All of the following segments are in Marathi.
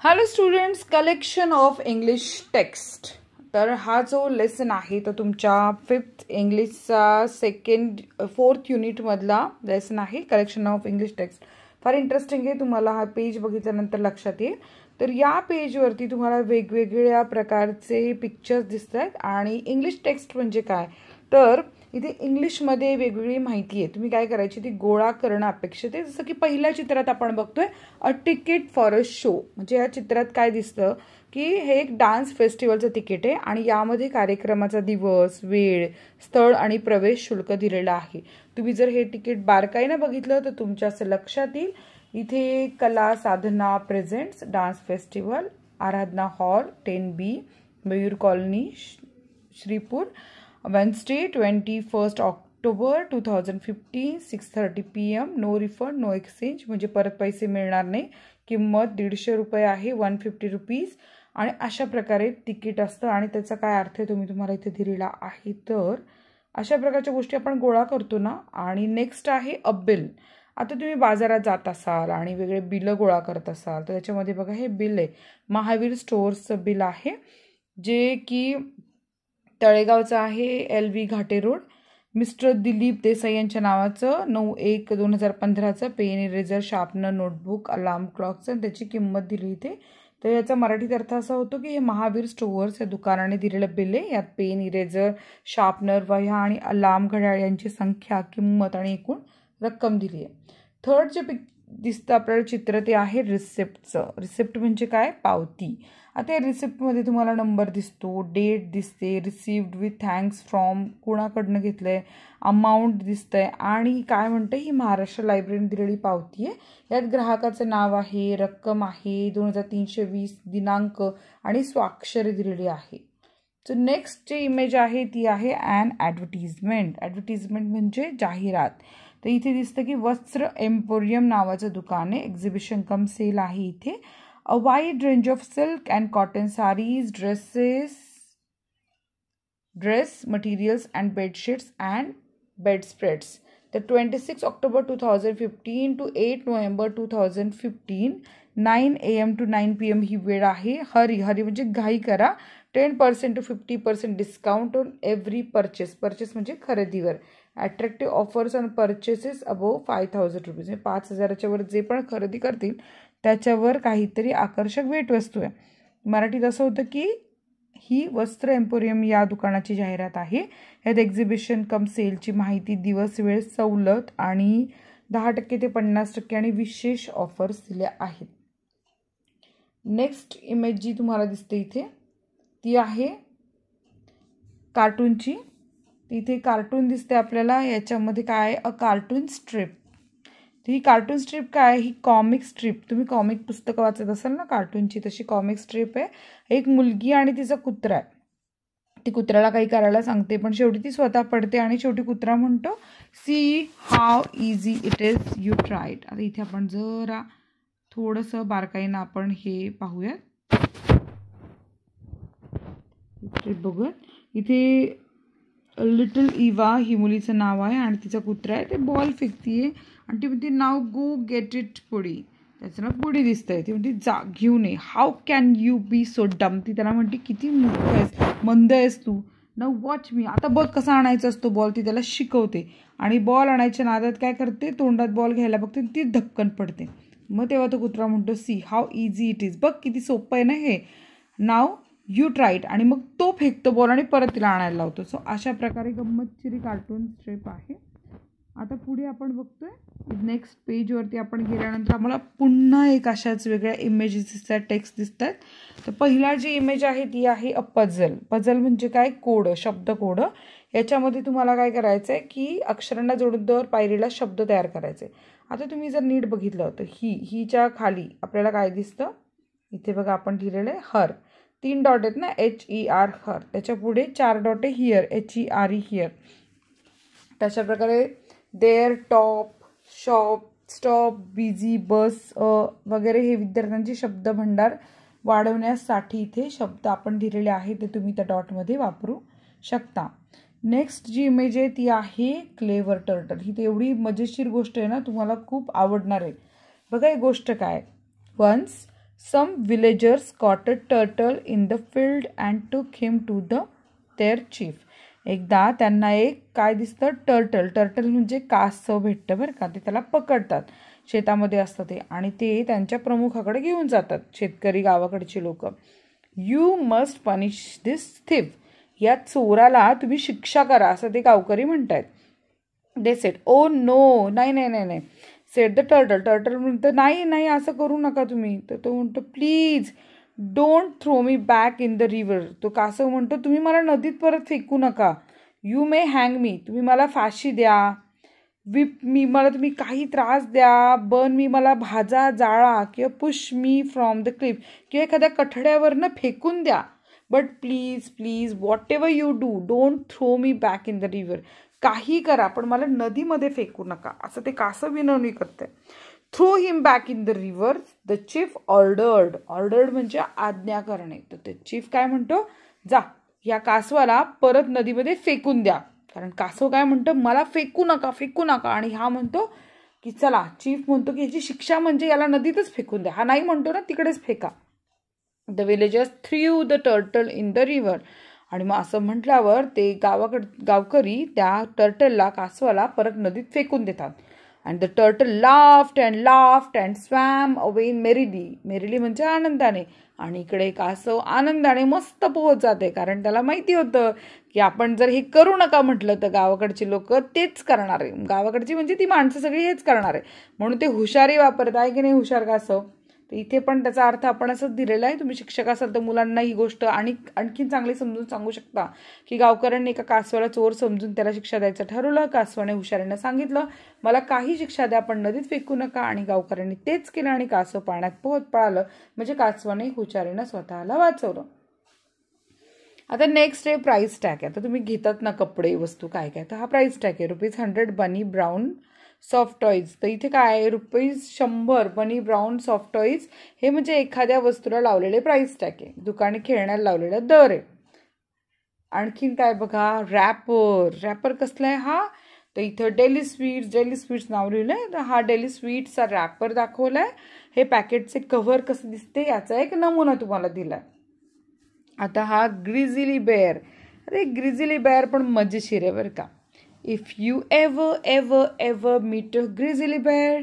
Hello students, collection of English text. तर हा जो लेसन आहे तो तुमच्या 5th इंग्लिशचा 4th युनिटमधला लेसन आहे, कलेक्शन ऑफ इंग्लिश टेक्स्ट. फार इंटरेस्टिंग आहे. तुम्हाला हा पेज बघितल्यानंतर लक्षात येईल. तर या पेजवरती तुम्हाला वेगवेगळ्या प्रकारचे पिक्चर्स दिसत आहेत. आणि इंग्लिश टेक्स्ट म्हणजे काय, तर इथे इंग्लिशमध्ये वेगवेगळी माहिती आहे. तुम्ही काय करायची, ती गोळा करणं अपेक्षित आहे. जसं की पहिल्या चित्रात आपण बघतोय अ तिकीट फॉर अ शो. म्हणजे या चित्रात काय दिसतं की हे एक डान्स फेस्टिवलचं तिकीट आहे आणि यामध्ये कार्यक्रमाचा दिवस, वेळ, स्थळ आणि प्रवेश शुल्क दिलेलं आहे. तुम्ही जर हे तिकीट बारकाईनं बघितलं तर तुमच्या असं लक्षात येईल. इथे Kala Sadhana presents dance festival, Aradhana hall 10B, Mayur colony, Shripur, Wednesday 21st October 2015, 6:30 PM, no refund no exchange, म्हणजे परत पैसे मिळणार नाही. किंमत 150 रुपये आहे, 150 रुपीज. आणि अशा प्रकारे तिकीट असतं आणि त्याचा काय अर्थ आहे तुम्हाला इथे दिलेला आहे. तर अशा प्रकारच्या गोष्टी आपण गोळा करतो ना. आणि नेक्स्ट आहे अ बिल. आता तुम्ही बाजारात जात असाल आणि वेगळे बिलं गोळा करत असाल तर त्याच्यामध्ये बघा हे बिल आहे. महावीर स्टोअर्सचं बिल आहे, जे की तळेगावचं आहे, LV Ghate road. Mister Dilip Desai यांच्या नावाचं, 9/1/2015चं, pen, eraser, sharpener, notebook, alarm क्लॉकचं, त्याची किंमत दिली इथे. तर याचा मराठीत अर्थ असा होतो की हे महावीर स्टोअर्स या दुकानाने दिलेलं बिल आहे. यात पेन, इरेझर, शार्पनर, वह्या आणि अलार्म घड्याळ यांची संख्या, किंमत आणि एकूण रक्कम दिली आहे. थर्ड जे दिसतं आपल्याला चित्र ते आहे रिसिप्टचं. रिसिप्ट म्हणजे काय, पावती. आता या रिसिप्टमध्ये तुम्हाला नंबर दिसतो, डेट दिसते, रिसिव्ड विथ थँक्स फ्रॉम, कोणाकडनं घेतलंय, अमाऊंट दिसतंय आणि काय म्हणतं ही महाराष्ट्र लायब्ररीने दिलेली पावती आहे. यात ग्राहकाचं नाव आहे, रक्कम आहे, 2320, दिनांक आणि स्वाक्षरी दिलेली आहे. सो नेक्स्ट जी इमेज आहे ती आहे ॲन ॲडव्हर्टिजमेंट. ॲडव्हर्टिजमेंट म्हणजे जाहिरात. तर इथे दिसतं की वस्त्र एम्पोरियम नावाचं दुकान आहे, एक्झिबिशन कम सेल आहे इथे. A wide range of silk and cotton sarees, dress materials and bedsheets and bedspreads. The 26 October 2015 to 8 November 2015, 9 AM to 9 PM ही वेळ आहे. हरी म्हणजे घाई करा. 10% to 50% discount on every purchase. Purchase म्हणजे खरेदीवर. Attractive offers on purchases above 5000 rupees. म्हणजे 5000च्या वर जे पण खरेदी करतील त्याच्यावर काहीतरी आकर्षक भेटवस्तू आहे. मराठीत असं होतं की ही वस्त्र एम्पोरियम या दुकानाची जाहिरात आहे. यात एक्झिबिशन कम सेलची माहिती, दिवस, वेळ, सवलत आणि 10% ते 50% आणि विशेष ऑफर्स दिल्या आहेत. नेक्स्ट इमेज जी तुम्हाला दिसते इथे ती आहे कार्टूनची. इथे कार्टून दिसते आपल्याला. याच्यामध्ये काय, अ कार्टून स्ट्रिप. ही कार्टून स्ट्रीप काय, ही कॉमिक स्ट्रीप. तुम्ही कॉमिक पुस्तकं वाचत असाल ना कार्टूनची, तशी कॉमिक स्ट्रीप आहे. एक मुलगी आणि तिचा कुत्रा आहे. ती कुत्र्याला काही करायला सांगते पण शेवटी ती स्वतः पडते आणि शेवटी कुत्रा म्हणतो see how easy it is, you try it. आता इथे आपण जरा थोडंसं बारकाईनं आपण हे पाहूयात. बघूयात इथे लिटल इवा ही मुलीचं नाव आहे आणि तिचा कुत्रा आहे. ते बॉल फेकतीये आणि ती म्हणते नाव गो गेट इट पुडी. त्याचं नाव पुडी दिसतंय. ती म्हणते जा घेऊन ये. How can you be so dumb. ती त्याला म्हणते किती मूर्ख आहेस, मंद आहेस तू. नाऊ वॉच मी. आता बघ कसा आणायचा असतो बॉल. ती त्याला शिकवते आणि बॉल आणायच्या नादात काय करते, तोंडात बॉल घ्यायला बघते, ती धक्कन पडते. मग तेव्हा तो कुत्रा म्हणतो see how easy it is. बघ किती सोपं आहे ना हे. Now you try it. आणि मग तो फेकतो बॉल आणि परत तिला आणायला लावतो. सो अशा प्रकारे गंमतशीर कार्टून स्ट्रिप आहे. आता पुढे आपण बघतोय नेक्स्ट पेजवरती आपण गेल्यानंतर आम्हाला पुन्हा एक अशाच वेगळ्या इमेजेस दिसतात, टेक्स्ट दिसत आहेत. तर पहिला जी इमेज आहे ती आहे अ पझल. पझल म्हणजे काय, कोड, शब्द कोड. याच्यामध्ये तुम्हाला काय करायचं आहे की अक्षरांना जोडून दर पायरीला शब्द तयार करायचे. आता तुम्ही जर नीट बघितलं तर हिच्या खाली आपल्याला काय दिसतं, इथे बघा आपण लिहिलेलं आहे हर. 3 डॉट आहेत ना, HER हर. त्याच्या पुढे 4 डॉट आहे हिअर, HERE हिअर. तशा प्रकारे there, top, shop, stop, busy, bus वगैरे हे विद्यार्थ्यांचे शब्दभंडार वाढवण्यासाठी इथे शब्द आपण दिलेले आहे ते तुम्ही त्या डॉटमध्ये वापरू शकता. नेक्स्ट जी इमेज आहे ती आहे क्लेवर टर्टल. ही तेवढी मजेशीर गोष्ट आहे ना, तुम्हाला खूप आवडणार आहे. बघा ही गोष्ट काय, once some villagers caught a turtle in the field and took him to their chief. एकदा त्यांना एक काय दिसतं, टर्टल म्हणजे कासव भेटतं बरं का. ते त्याला पकडतात, शेतामध्ये असतं ते, आणि ते त्यांच्या प्रमुखाकडे घेऊन जातात शेतकरी गावाकडचे लोक. You must punish this thief. या चोराला तुम्ही शिक्षा करा असं ते गावकरी म्हणतायत. दे सेड ओ नो, नाही सेड द टर्टल म्हणतं नाही असं करू नका तुम्ही. तर तो म्हणतो please don't throw me back in the river. तो कासव म्हणतो तुम्ही मला नदीत परत फेकू नका. यू मे हँग मी, तुम्ही मला फाशी द्या, मला तुम्ही काही त्रास द्या, बर्न मी, मला भाजा जाळा, किंवा push me from the cliff, किंवा एखाद्या कठड्यावरनं फेकून द्या. But please whatever you do don't throw me back in the river. काही करा पण मला नदीमध्ये फेकू नका, असं ते कासव विनवणी करते. Throw him back in the river the chief ordered म्हणजे आज्ञा करणे. तर ते चीफ काय म्हणतो, जा या कासवाला परत नदीमध्ये फेकून द्या. कारण कासव काय म्हणतं, मला फेकू नका, आणि हा म्हणतो की चला, चीफ म्हणतो की याची शिक्षा म्हणजे याला नदीतच फेकून द्या. हा नाही म्हणतो ना, तिकडेच फेका. The villagers through the turtle in the river. आणि मग असं म्हटल्यावर ते गावकरी त्या टर्टलला, कासवाला परत नदीत फेकून देतात. And the turtle laughed and swam away merrily म्हणजे आनंदाने. आणि इकडे कासव आनंदाने मस्त पोहोच जाते, कारण त्याला माहिती होतं की आपण जर हे करू नका म्हटलं तर गावाकडची लोक तेच करणार आहे. गावाकडची म्हणजे ती माणसं सगळी हेच करणार आहे, म्हणून ते हुशारी वापरत आहे की नाही हुशार कासव. तर इथे पण त्याचा अर्थ आपण असंच दिलेला आहे. तुम्ही शिक्षक असाल तर मुलांना ही गोष्ट आणखीन चांगली समजून सांगू शकता की गावकऱ्यांनी एका कासवाला चोर समजून त्याला शिक्षा द्यायचं ठरवलं. कासवाने हुशारीनं सांगितलं मला काही शिक्षा द्या पण नदीत फेकू नका, आणि गावकऱ्यांनी तेच केलं आणि कासव पाण्यात पळालं. म्हणजे कासवाने हुशारीनं स्वतःला वाचवलं. आता नेक्स्ट आहे प्राइस टॅग. आता तुम्ही घेतात ना कपडे वस्तू काय तर हा प्राइस टॅग आहे. ₹100 बनी ब्राऊन सॉफ्ट टॉईज. तर इथे काय आहे, ₹100 बनी ब्राऊन सॉफ्ट टॉईज हे म्हणजे एखाद्या वस्तूला लावलेले प्राइस टॅग आहे. दुकानी खेळण्याला लावलेला दर आहे. आणखीन काय बघा, रॅपर कसला आहे हा, तर इथं डेली स्वीट्स नाव लिहिलंय. तर हा डेली स्वीट्सचा रॅपर दाखवलाय. हे पॅकेटचे कव्हर कसं दिसते याचा एक नमुना तुम्हाला दिलाय. आता हा ग्रिझिली बेअर. अरे ग्रिझिली बेअर पण मजेशीर आहे बरं का. If you ever meet a grizzly bear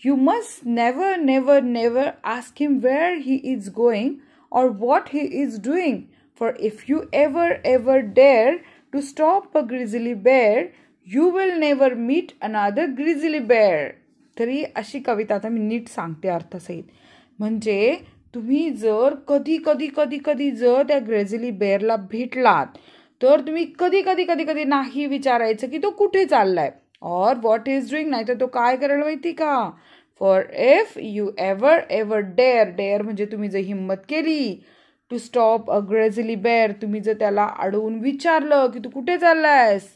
you must never ask him where he is going or what he is doing, for if you ever dare to stop a grizzly bear you will never meet another grizzly bear. तरी अशी कविता आता मी नीट सांगते अर्थसहित. म्हणजे तुम्ही जर कधी जर त्या ग्रिझली बेअरला भेटलात तर तुम्ही कधी नाही विचारायचं की तो कुठे चाललाय और व्हॉट इज डुईंग, नाही तर तो काय करायला माहिती का. For if you ever dare म्हणजे तुम्ही जर हिंमत केली to stop a grizzly bear, तुम्ही जर त्याला अडवून विचारलं की तू कुठे चाललायस,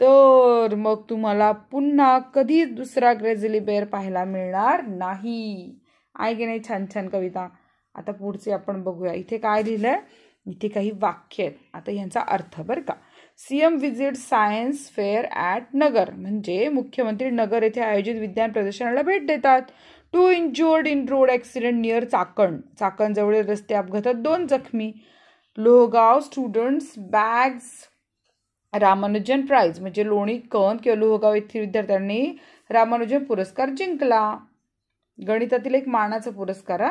तर मग तुम्हाला पुन्हा कधीच दुसरा ग्रिझली बेअर पाहायला मिळणार नाही. आहे की नाही छान कविता. आता पुढचे आपण बघूया. इथे काय लिहिलंय, इथे काही वाक्य आहेत. आता यांचा अर्थ बरं का. CM visit science fair at Nagar, म्हणजे मुख्यमंत्री नगर येथे आयोजित विज्ञान प्रदर्शनाला भेट देतात. 2 injured in road accident near Chakan जवळील रस्ते अपघातात 2 जखमी. Lohegaon students bags Ramanujan prize, म्हणजे लोणीकन किंवा लोहगाव येथील विद्यार्थ्यांनी रामानुजन पुरस्कार जिंकला. गणितातील एक मानाचा पुरस्कार.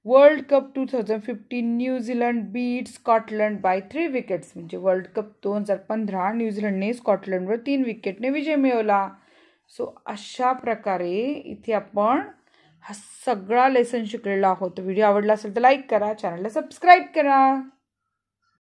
World cup 2015 New Zealand beat Scotland by 3 wickets, म्हणजे वर्ल्ड कप 2015 न्यूझीलंडने स्कॉटलंडवर 3 विकेटने विजय मिळवला. सो अशा प्रकारे इथे आपण हा सगळा लेसन शिकलेला आहोत. व्हिडिओ आवडला असेल तर लाईक करा, चॅनलला सबस्क्राईब करा.